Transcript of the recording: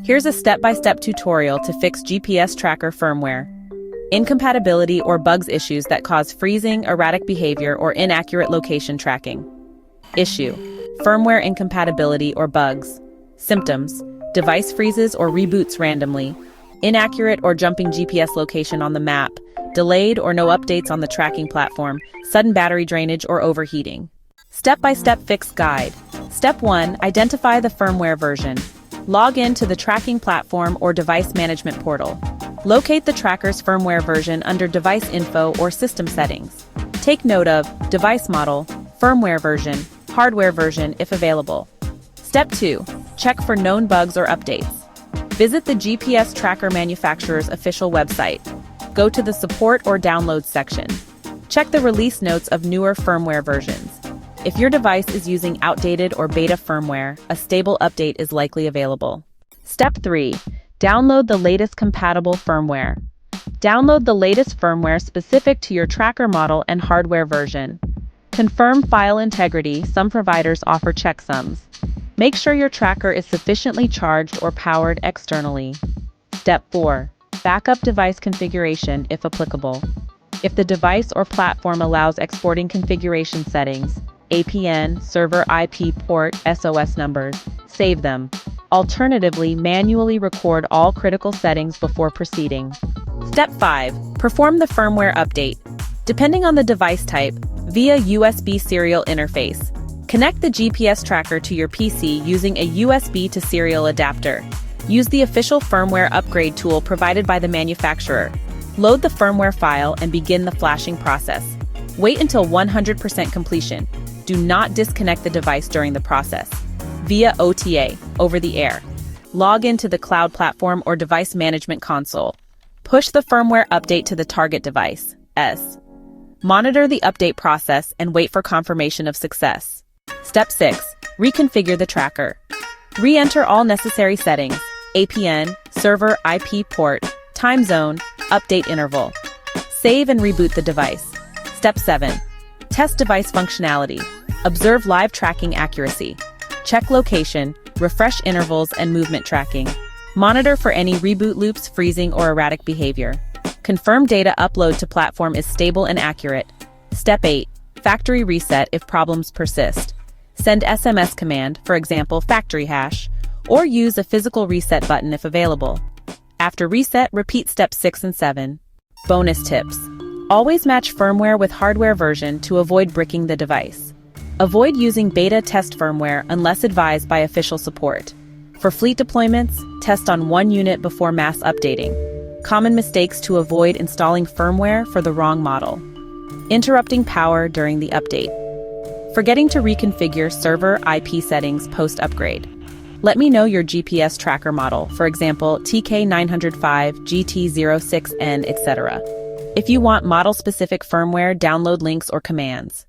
Here's a step-by-step tutorial to fix GPS Tracker Firmware Incompatibility or bugs issues that cause freezing, erratic behavior, or inaccurate location tracking. Issue: firmware incompatibility or bugs. Symptoms: device freezes or reboots randomly, inaccurate or jumping GPS location on the map, delayed or no updates on the tracking platform, sudden battery drainage or overheating. Step-by-step fix guide. Step 1. Identify the firmware version. Log in to the tracking platform or device management portal. Locate the tracker's firmware version under Device Info or System Settings. Take note of device model, firmware version, hardware version if available. Step 2. Check for known bugs or updates. Visit the GPS Tracker manufacturer's official website. Go to the Support or Downloads section. Check the release notes of newer firmware versions. If your device is using outdated or beta firmware, a stable update is likely available. Step 3. Download the latest compatible firmware. Download the latest firmware specific to your tracker model and hardware version. Confirm file integrity. Some providers offer checksums. Make sure your tracker is sufficiently charged or powered externally. Step 4. Backup device configuration if applicable. If the device or platform allows exporting configuration settings, APN, server IP port, SOS numbers, save them. Alternatively, manually record all critical settings before proceeding. Step 5. Perform the firmware update. Depending on the device type, via USB serial interface. Connect the GPS tracker to your PC using a USB to serial adapter. Use the official firmware upgrade tool provided by the manufacturer. Load the firmware file and begin the flashing process. Wait until 100% completion. Do not disconnect the device during the process. Via OTA, over the air. Log into the cloud platform or device management console. Push the firmware update to the target device. Monitor the update process and wait for confirmation of success. Step 6. Reconfigure the tracker. Re-enter all necessary settings: APN, server IP port, time zone, update interval. Save and reboot the device. Step 7. Test device functionality. Observe live tracking accuracy. Check location, refresh intervals and movement tracking. Monitor for any reboot loops, freezing, or erratic behavior. Confirm data upload to platform is stable and accurate. Step 8. Factory reset if problems persist. Send SMS command, for example, factory hash, or use a physical reset button if available. After reset, repeat steps 6 and 7. Bonus tips. Always match firmware with hardware version to avoid bricking the device. Avoid using beta test firmware unless advised by official support. For fleet deployments, test on one unit before mass updating. Common mistakes to avoid: installing firmware for the wrong model, interrupting power during the update, forgetting to reconfigure server IP settings post-upgrade. Let me know your GPS tracker model, for example, TK905, GT06N, etc. If you want model-specific firmware, download links or commands.